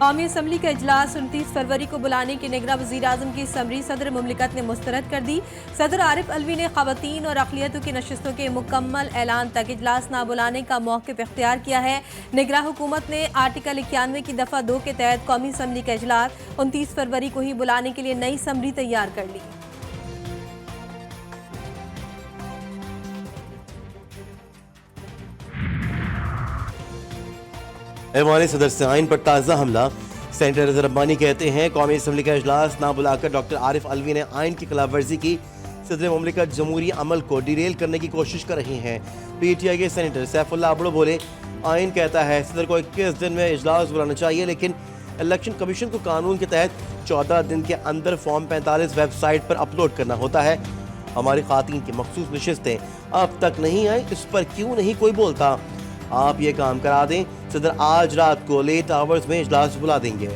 कौमी असम्बली का इजलास 29 फरवरी को बुलाने की निगरां वज़ीर आज़म की समरी सदर मुमलिकत ने मुस्तरद कर दी। सदर आरिफ अलवी ने ख़वातीन और अक़लियतों की नशिस्तों के मुकम्मल ऐलान तक इजलास न बुलाने का मौक़िफ़ इख्तियार किया है। निगरां हुकूमत ने आर्टिकल 91 की दफ़ा 2 के तहत कौमी असम्बली का इजलास 29 फरवरी को ही बुलाने के लिए नई समरी तैयार कर ली। ऐवान सदर से आइन पर ताज़ा हमला। सेनेटर रज़ा रब्बानी कहते हैं कौमी असम्बली का इजलास ना बुलाकर डॉक्टर आरिफ अलवी ने आइन की खिलाफ वर्जी की। सदर मुमलिकत जमहूरी अमल को डिरेल करने की कोशिश कर रही हैं। PTI के सेनेटर सैफुल्लाह अबड़ो बोले, आइन कहता है सदर को 21 दिन में इजलास बुलाना चाहिए, लेकिन इलेक्शन कमीशन को कानून के तहत 14 दिन के अंदर फॉर्म 45 वेबसाइट पर अपलोड करना होता है। हमारी खातीन की मखसूस नशिस्तें अब तक नहीं आई, इस पर क्यों नहीं कोई बोलता? आप ये काम करा दें, सदर आज रात को लेट आवर्स में इजलास बुला देंगे।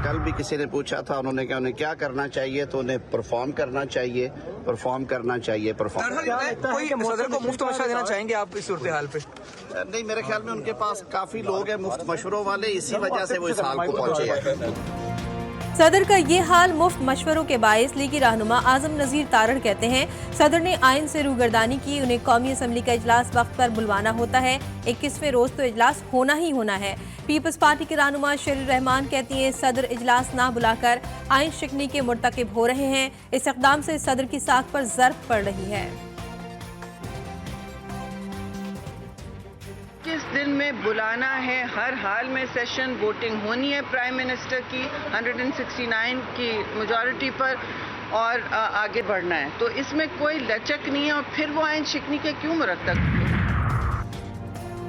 कल भी किसी ने पूछा था, उन्होंने कहा उन्हें क्या करना चाहिए, तो उन्हें परफॉर्म करना चाहिए, परफॉर्म करना चाहिए। कोई सदर को मुफ्त मशवरा देना चाहेंगे आप इस सूरत हाल पे? नहीं, मेरे ख्याल में उनके पास काफी लोग हैं मुफ्त मशवरों वाले, इसी वजह से वो इस हाल को पहुंचे हैं। सदर का ये हाल मुफ्त मशवरों के बायस लीगी रहनुमा आजम नजीर तारड़ कहते हैं सदर ने आइन से रूगर्दानी की, उन्हें कौमी असम्बली का इजलास वक्त पर बुलवाना होता है। 21वें रोज तो इजलास होना ही होना है। पीपल्स पार्टी के रहनुमा शेर रहमान कहती हैं सदर इजलास ना बुलाकर आइन शिकनी के मुर्तकिब हो रहे हैं। इस इक़दाम से सदर की साख पर ज़र्ब पड़ रही है। किस दिन में बुलाना है, हर हाल में सेशन, वोटिंग होनी है प्राइम मिनिस्टर की 169 की मेजॉरिटी पर और आगे बढ़ना है, तो इसमें कोई लचक नहीं है। और फिर वो आइन शिकनी के क्यों मुरतब?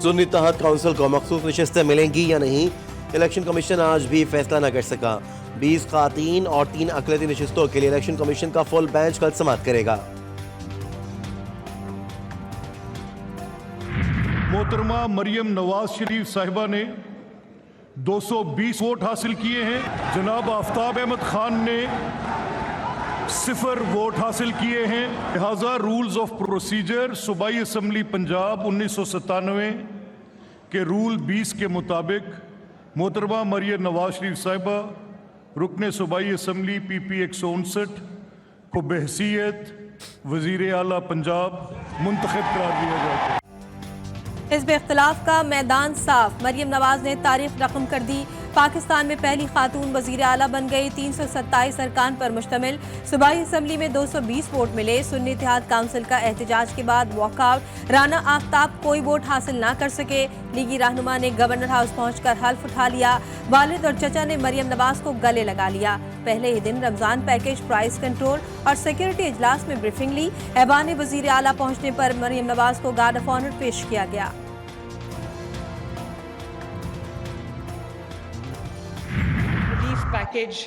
सुन्नी तहत काउंसिल को मखसूस नशिस्तें मिलेंगी या नहीं, इलेक्शन कमीशन आज भी फैसला न कर सका। 20 खातीन और 3 अक़लियती नशिस्तों के लिए इलेक्शन कमीशन का फुल बेंच कल समाअत करेगा। मोहतरमा मरियम नवाज शरीफ साहिबा ने 220 वोट हासिल किए हैं। जनाब आफ्ताब अहमद खान ने 0 वोट हासिल किए हैं। लिहाजा रूल्स ऑफ प्रोसीजर सूबाई असम्बली पंजाब 1997 के रूल 20 के मुताबिक मोहतरमा मरियम नवाज शरीफ साहिबा रुकने सूबाई असम्बली PP 159 को बहसीयत वज़ीर आला पंजाब मुंतखब करार दिया जाता है। हिज़्ब इख्तिलाफ का मैदान साफ, मरियम नवाज ने तारीख रकम कर दी। पाकिस्तान में पहली खातून वज़ीर आला बन गई। 327 अरकान पर मुश्तमिल सूबाई असम्बली में 220 वोट मिले। सुन्नी इत्तेहाद काउंसिल का एहतजाज के बाद वॉकआउट, राना आफ्ताब कोई वोट हासिल ना कर सके। लीगी रहनुमा ने गवर्नर हाउस पहुंचकर हल्फ उठा लिया। वालिद और चचा ने मरियम नवाज को गले लगा लिया। पहले ही दिन रमजान पैकेज, प्राइस कंट्रोल और सिक्योरिटी इजलास में ब्रीफिंग ली। ऐवान वज़ीर आला पहुंचने पर मरियम नवाज को गार्ड ऑफ ऑनर पेश किया गया। पैकेज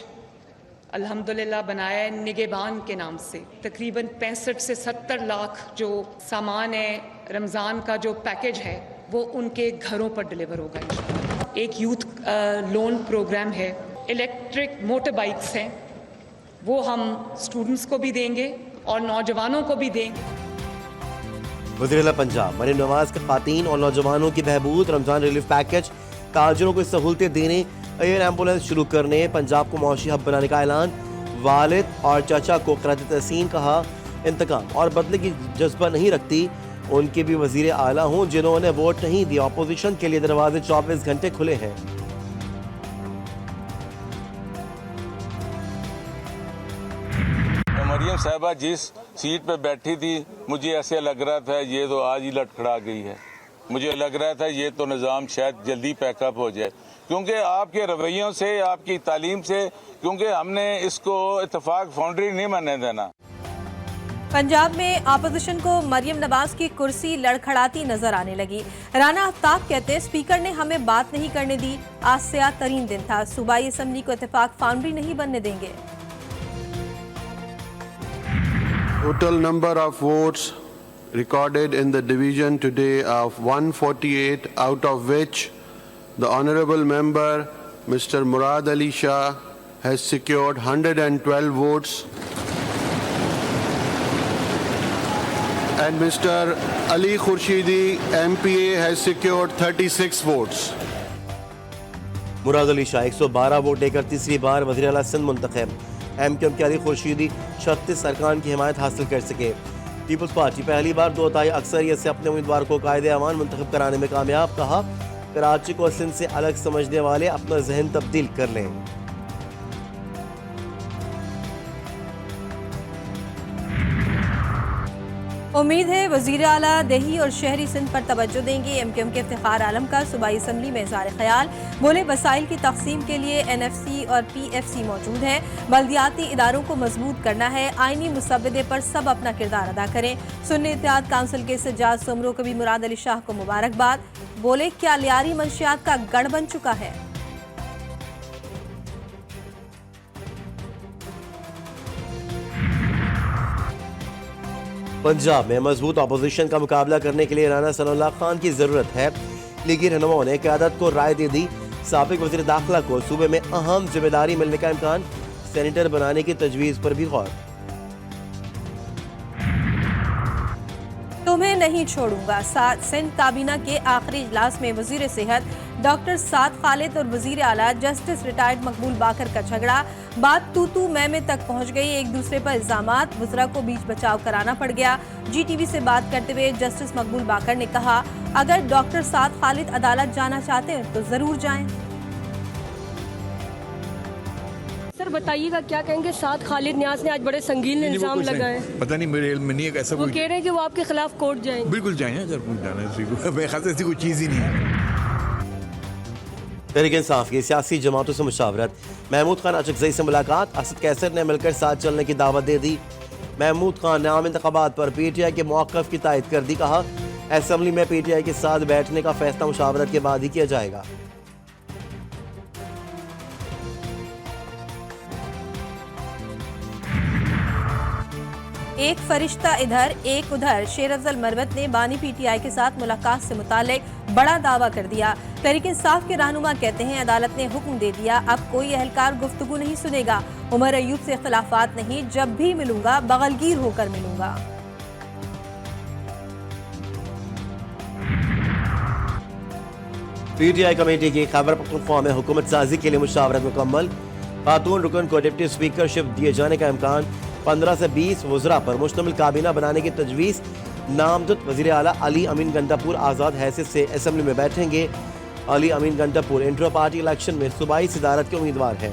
अल्हम्दुलिल्लाह बनाया है निगेबान के नाम से। तकरीबन 65 से 70 लाख जो सामान है, रमज़ान का जो पैकेज है वो उनके घरों पर डिलीवर होगा। एक यूथ लोन प्रोग्राम है, इलेक्ट्रिक मोटर बाइक्स हैं, वो हम स्टूडेंट्स को भी देंगे और नौजवानों को भी देंगे। वज़ीर आला पंजाब मरियम नवाज के खातीन और नौजवानों की बहबूद, रमजान रिलीफ पैकेज, ताजिरों को सहूलतें देने, एयर एम्बुलेंस शुरू करने, पंजाब को मौशी हब बनाने का ऐलान। वालिद और चाचा को क़रात तहसीन कहा। इंतकाम और बदले की जज्बा नहीं रखती, उनके भी वज़ीर आला हों जिन्होंने वोट नहीं दिया। अपोजिशन के लिए दरवाजे 24 घंटे खुले हैं। मरियम साहिबा जिस सीट पे बैठी थी, मुझे ऐसे लग रहा था ये तो आज ही लटखड़ा गई है। मुझे लग रहा था ये तो निज़ाम शायद जल्दी पैकअप हो जाए, क्योंकि आपके रवैयों से, आपकी तालीम से, क्योंकि हमने इसको इत्तेफाक फाउंड्री नहीं बनने देना। पंजाब में अपोजिशन को मरियम नवाज की कुर्सी लड़खड़ाती नजर आने लगी। राना आफ्ताब कहते हैं स्पीकर ने हमें बात नहीं करने दी, आज से तरीन दिन था, सूबाई असम्बली को इत्तेफाक फाउंड्री नहीं बनने देंगे। Total number of votes recorded in the division today of 148, out of which the Honorable Member Mr. Murad Ali Shah has secured 112 votes. and Mr. Ali Khurshidi, MPA, has secured 36 votes. Murad Ali Shah 112 vote लेकर तीसरी बार वज़ीर आला सिंध मुंतखब। MQM के अली खुर्शीदी 36 अरकान की हिमायत हासिल कर सके। पीपल्स पार्टी पहली बार 2/3 अक्सरियत से अपने उम्मीदवार को कायदे अमान मुंतखब कराने में कामयाब। कहा, कराची को सिंध से अलग समझने वाले अपना जहन तब्दील कर लें। उम्मीद है वज़ीर आला देही और शहरी सिंध पर तवज्जो देंगे। MQM के इफ्तिखार आलम का सूबाई असम्बली में इज़हार ख्याल। बोले, वसाइल की तकसीम के लिए NFC और PFC मौजूद है। बल्दियाती इदारों को मजबूत करना है। आइनी मुसव्वदे पर सब अपना किरदार अदा करें। सुन्नी इत्तेहाद काउंसिल के सज्जाद सुमरो को भी मुराद अली शाह को मुबारकबाद। बोले, क्या लियारी मंशियात का गढ़ बन चुका है। पंजाब में मजबूत अपोजिशन का मुकाबला करने के लिए राना सनाउल्लाह खान की जरूरत है। लीगी रहनुमाओं ने क़यादत को राय दे दी। साबिक वज़ीर दाखिला को सूबे में अहम जिम्मेदारी मिलने का इम्कान। सेनेटर बनाने की तजवीज़ पर भी गौर। तुम्हें नहीं छोड़ूंगा। सिंध काबीना के आखिरी इजलास में वजीर सेहत डॉक्टर साद खालिद और वजीर आला जस्टिस रिटायर्ड मकबूल बाकर का झगड़ा। बात तू मैं तक पहुंच गई। एक दूसरे पर इल्जामात, वज़रा को बीच बचाव कराना पड़ गया। GTV से बात करते हुए जस्टिस मकबूल बाकर ने कहा, अगर डॉक्टर साद खालिद अदालत जाना चाहते हैं तो जरूर जाएं। सर बताइएगा क्या कहेंगे, साद खालिद न्याज ने आज बड़े संगीन इल्जाम लगाए। पता नहीं, मेरे इल्म में नहीं है ऐसा। वो कह रहे हैं कि वो आपके खिलाफ कोर्ट जाएंगे। बिल्कुल जाएंगे, अगर पूछ जाना ऐसी कोई चीज़ ही नहीं है। तहरीक इंसाफ की सियासी जमातों से मुशावरत। महमूद खान अचकजई से मुलाकात। असद कैसर ने मिलकर साथ चलने की दावत दे दी। महमूद खान ने आम इंतखाबात पर PTI के मौक़िफ़ की तायद कर दी। कहा, असम्बली में PTI के साथ बैठने का फैसला मुशावरत के बाद ही किया जाएगा। एक फरिश्ता इधर एक उधर। शेर अफजल मरवत ने बानी PTI के साथ मुलाकात से मुतालिक बड़ा दावा कर दिया। तहरीक इंसाफ के रहनुमा कहते हैं, अदालत ने हुक्म दे दिया, अब कोई एहलकार गुफ्तगू नहीं सुनेगा। उमर अयूब से इख्तिलाफात नहीं, जब भी मिलूंगा बगलगीर होकर मिलूंगा। PTI कमेटी की खैबर पख्तूनख्वा में हुकूमत साजी के लिए मुशावरत मुकम्मल। खातून रुकन को डिप्टी स्पीकरशिप दिए जाने का इम्कान। 15 से 20 वज़रा पर मुश्तमिल काबीना बनाने की तजवीज़। नामजद वज़ीर आला अली अमीन गंडापुर आज़ाद हैसियत से असम्बली में बैठेंगे। अली अमीन गंडापुर इंट्रा पार्टी इलेक्शन में सूबाई सदारत के उम्मीदवार हैं।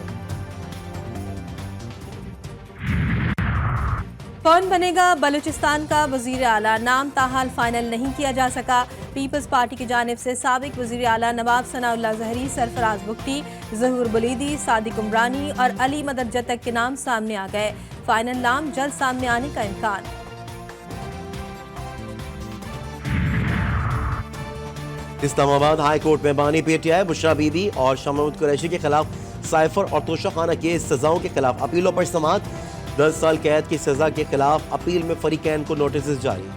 कौन बनेगा बलूचिस्तान का वज़ीर आला, नाम ताहाल फाइनल नहीं किया जा सका। पीपल्स पार्टी की जानिब से साबिक वज़ीर आला नवाब सनाउल्लाह ज़हरी, सरफराज बुख्ती, ज़हूर बुलीदी, सादिक उमरानी और अली मदद जतक के नाम सामने आ गए। फाइनल नाम जल्द सामने आने का इम्कान। इस्लामाबाद हाई कोर्ट में बानी PTI बुशरा बीबी और शमूद कुरैशी के खिलाफ साइफर और तोशाखाना के सजाओं के खिलाफ अपीलों पर समाअत। 10 साल कैद की सजा के खिलाफ अपील में फरीकैन को नोटिस जारी।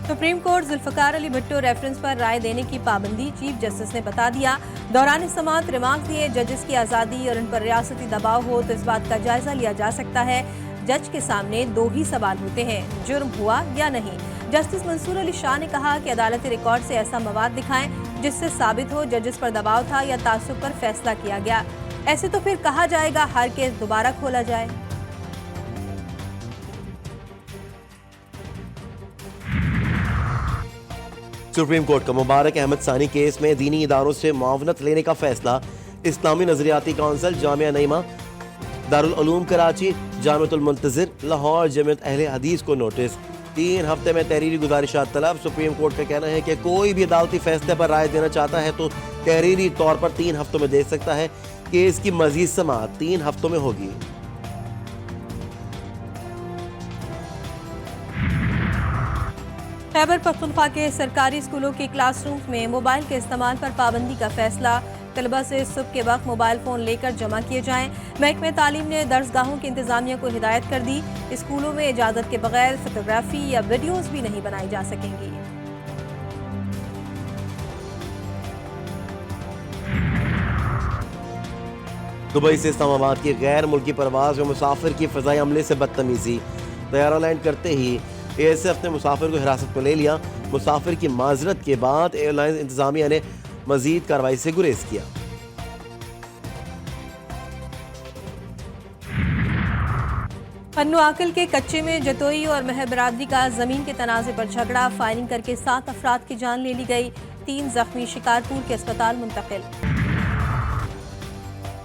Supreme court Zulfikar Ali Bhutto reference पर राय देने की पाबंदी चीफ जस्टिस ने बता दिया। दौरान समाअत रिमार्क दिए, जजेस की आज़ादी और उन पर रियासती दबाव हो तो इस बात का जायजा लिया जा सकता है। जज के सामने 2 ही सवाल होते हैं, जुर्म हुआ या नहीं। जस्टिस मंसूर अली शाह ने कहा कि अदालती रिकॉर्ड से ऐसा मवाद दिखाएं जिससे साबित हो जजेस पर दबाव था या तासुब पर फैसला किया गया। ऐसे तो फिर कहा जाएगा हर केस दोबारा खोला जाए। सुप्रीम कोर्ट का मुबारक अहमद सानी केस में दीनी इदारों से मुआवनत लेने का फैसला। इस्लामी नजरियाती काउंसिल, जामिया नईमा, दारुल उलूम कराची, जामिअतुल मुंतज़िर लाहौर, जमीयत अहले हदीस को नोटिस। 3 हफ्ते में तहरीरी गुजारिशात तलब। सुप्रीम कोर्ट का कहना है कि कोई भी अदालती फैसले पर राय देना चाहता है तो तहरीरी तौर पर 3 हफ्तों में दे सकता है। केस की मजीद समाअत 3 हफ्तों में होगी। खैबर पख्तूनख्वा के सरकारी स्कूलों के क्लासरूम्स में मोबाइल के इस्तेमाल पर पाबंदी का फैसला। तलबा से सुबह के वक्त मोबाइल फ़ोन लेकर जमा किए जाएं। महकमे तालीम ने दर्सगाहों की इंतजामिया को हिदायत कर दी। स्कूलों में इजाज़त के बगैर फोटोग्राफी या वीडियोज़ भी नहीं बनाई जा सकेंगी। दुबई से इस्लामाबाद की गैर मुल्की परवाज में मुसाफिर की फ़ज़ाई अमले से बदतमीजी। तैयारा लैंड करते ही ASF ने मुसाफिर को हिरासत में ले लिया। मुसाफिर की माजरत के बाद एयरलाइंस इंतजामिया ने मजीद कार्रवाई से गुरेज किया। पन्नू आकल के कच्चे में जतोई और महर बरादरी का जमीन के तनाजे पर झगड़ा, फायरिंग करके 7 अफराद की जान ले ली गई, 3 जख्मी शिकारपुर के अस्पताल मुंतकिल।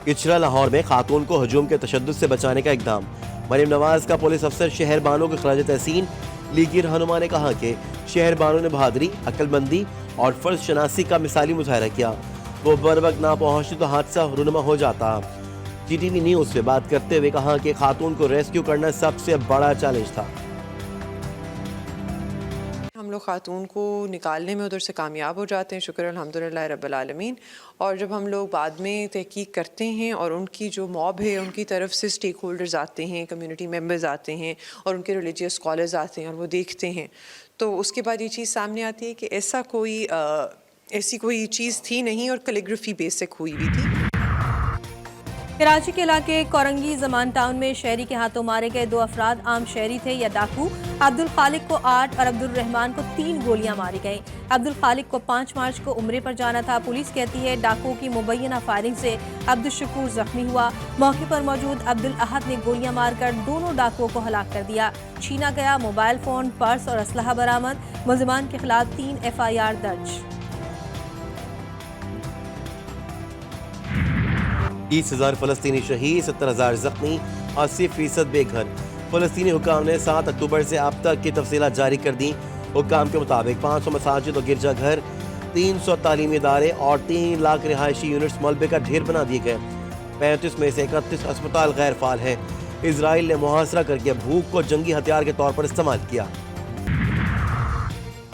किचरा लाहौर में खातून को हजूम के तशद्दुद से बचाने का इकदाम, मरीम नवाज का पुलिस अफसर शहर बानो को खराज तहसीन। लीगी रहनुमा ने कहा कि शहर बानो ने बहादुरी, अक्लमंदी और फर्ज शनासी का मिसाली मुजाहरा किया। वो बर वक्त ना पहुंचती तो हादसा रुनुमा हो जाता। GTV न्यूज से बात करते हुए कहा कि खातून को रेस्क्यू करना सबसे बड़ा चैलेंज था। हम लोग खातून को निकालने में उधर से कामयाब हो जाते हैं, शुक्र अल्हम्दुलिल्लाह रब्बिल आलमीन। और जब हम लोग बाद में तहकीक करते हैं और उनकी जो मॉब है उनकी तरफ से स्टेक होल्डर्स आते हैं, कम्युनिटी मेंबर्स आते हैं और उनके रिलीजियस स्कॉलर्स आते हैं और वो देखते हैं, तो उसके बाद ये चीज़ सामने आती है कि ऐसी कोई चीज़ थी नहीं और कैलीग्राफी बेसिक हुई हुई थी। कराची के इलाके कोरंगी जमान टाउन में शहरी के हाथों मारे गए 2 अफराद आम शहरी थे या डाकू। अब्दुल खालिक को 8 और अब्दुल रहमान को 3 गोलियां मारी गईं। अब्दुल खालिक को 5 मार्च को उम्रे पर जाना था। पुलिस कहती है डाकुओं की मुबैना फायरिंग से अब्दुल शकूर जख्मी हुआ। मौके पर मौजूद अब्दुल अहद ने गोलियां मारकर दोनों डाकुओं को हलाक कर दिया। छीना गया मोबाइल फोन, पर्स और असलहा बरामद। मुलजिमान के खिलाफ 3 FIR दर्ज। 30,000 फलस्तीनी शहीद, 70,000 जख्मी, 80% बेघर। फलस्तीनी हुकाम ने 7 अक्टूबर से अब तक की तफसीलात जारी कर दी। हुकाम के मुताबिक 500 मसाजिद और गिरजाघर, 300 तालीमी इदारे और 3 लाख रिहायशी यूनिट्स मलबे का ढेर बना दिए गए। 35 में से 31 अस्पताल गैर फाल है। इसराइल ने मुहासरा करके भूख को जंगी हथियार के तौर पर इस्तेमाल किया।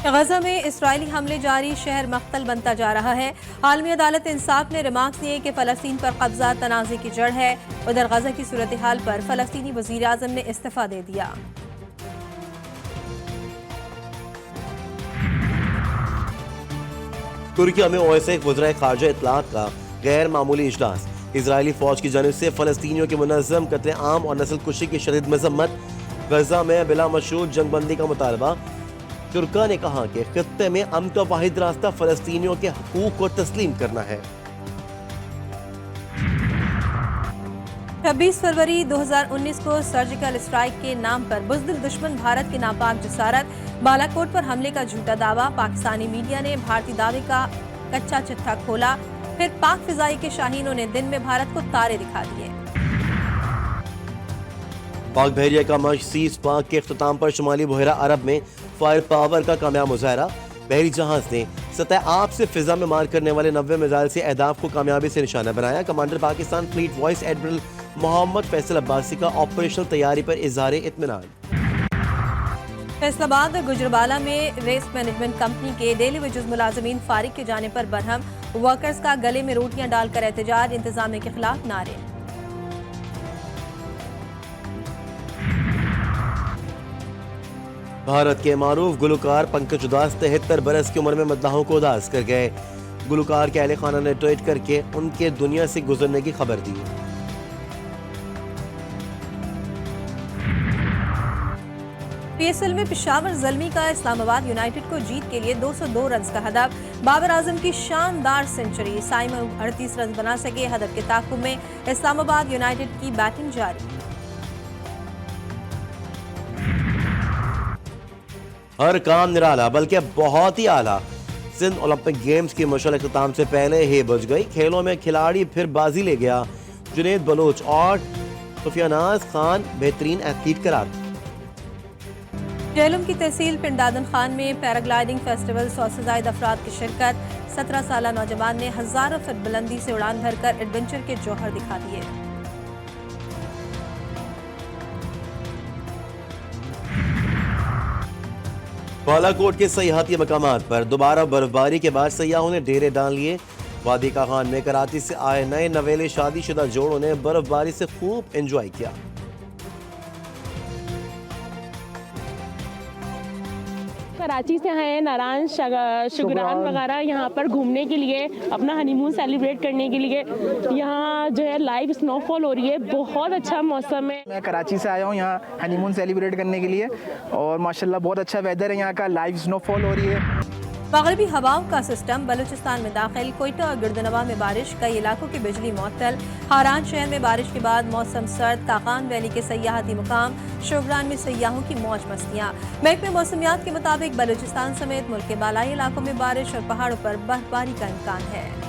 गजा में इसराइली हमले जारी, शहर मख्तल बनता जा रहा है। आलमी अदालत इंसाफ ने रिमार्क्स दिए कि फ़लस्तीन पर कब्जा तनाज़े की जड़ है। उधर गजा की सूरत हाल पर फ़लस्तीनी वज़ीर आज़म ने इस्तीफ़ा दे दिया। तुर्किया में OSCE वज़राए ख़ारजा इत्तलात का गैर मामूली इजलास। इजरायली फ़ौज की जानिब से फ़लस्तीनियों के मुनज़्ज़म कत्ले आम और नस्ल कुशी की शदीद मज़म्मत। गजा में बिला मशरूत जंगबंदी का मुतालबा। तुर्का ने कहा कि खित्ते में अमन का वाहिद रास्ता फ़लस्तीनियों के हकूक़ को तस्लीम करना है। 26 फरवरी 2019 को सर्जिकल स्ट्राइक के नाम पर बुज़दिल दुश्मन भारत की नापाक जसारत। बालाकोट पर हमले का झूठा दावा। पाकिस्तानी मीडिया ने भारतीय दावे का कच्चा चिट्ठा खोला। फिर पाक फिजाई के शाहीनों ने दिन में भारत को तारे दिखा दिए। पाक बहरिया का मश सीज पाक के इख्तिताम पर शुमाली बहरा अरब में फायर पावर का कामयाब मुजाहरा। बहरी जहाज ने सतह आप से फिजा में मार करने वाले 90 मिसाइल से अहदाफ को कामयाबी से निशाना बनाया। Commander Pakistan fleet vice admiral Mohammad Faisal Abbasi का ऑपरेशनल तैयारी पर इजहार इत्मीनान। फैसलाबाद और गुजरबाला में वेस्ट मैनेजमेंट कंपनी के डेली वेजेस मुलाजमीन फारिग के जाने पर बरहम। वर्कर्स का गले में रोटियां डालकर एहतजाज, इंतजामिया के खिलाफ नारे। भारत के मारूफ गुलकार पंकज उदास 73 बरस की उम्र में मद्दाहों को उदास कर गए। गुलकार के अहले खाना ने ट्वीट करके उनके दुनिया से गुजरने की खबर दी। PSL में पेशावर ज़ल्मी का इस्लामाबाद यूनाइटेड को जीत के लिए 202 रन का हदफ। बाबर आजम की शानदार सेंचुरी। साइमन 38 रन बना सके। हदफ के ताक़ुब में इस्लामाबाद यूनाइटेड की बैटिंग जारी। हर काम निराला बल्कि बहुत ही आला। सिंध ओलंपिक गेम्स की मुश्किल इख्तिताम से पहले ही बुझ गई। खेलों में खिलाड़ी फिर बाजी ले गया। जुनेद बलोच और सुफियानाज खान बेहतरीन एथलीट करार। जेहलम की तहसील पिंडादन खान में पैराग्लाइडिंग फेस्टिवल, 100 से ज्यादा अफराद की शिरकत। 17 साल नौजवान ने हजारों फीट बुलंदी से उड़ान भरकर एडवेंचर के जौहर दिखा दिए। बालाकोट के सयाहती मकामात पर दोबारा बर्फबारी के बाद सयाहों ने डेरे डाल लिए। वादी का खान में कराची से आए नए नवेले शादीशुदा जोड़ों ने बर्फबारी से खूब एंजॉय किया। कराची से आए हैं, नारायण शुगरान वगैरह यहाँ पर घूमने के लिए, अपना हनीमून सेलिब्रेट करने के लिए। यहाँ जो है लाइव स्नोफॉल हो रही है, बहुत अच्छा मौसम है। मैं कराची से आया हूँ यहाँ हनीमून सेलिब्रेट करने के लिए और माशाल्लाह बहुत अच्छा वेदर है यहाँ का, लाइव स्नोफॉल हो रही है। मगरबी हवाओं का सिस्टम बलूचिस्तान में दाखिल, कोयटा और गिरदनवा में बारिश, कई इलाकों की बिजली मुअत्तल। हारान शहर में बारिश के बाद मौसम सर्द, काकान वैली के सयाहती मुकाम, शोगरान में सयाहों की मौज मस्तियाँ। महकमे मौसमियात के मुताबिक बलूचिस्तान समेत मुल्क के बालाई इलाकों में बारिश और पहाड़ों पर बर्फबारी का इम्कान है।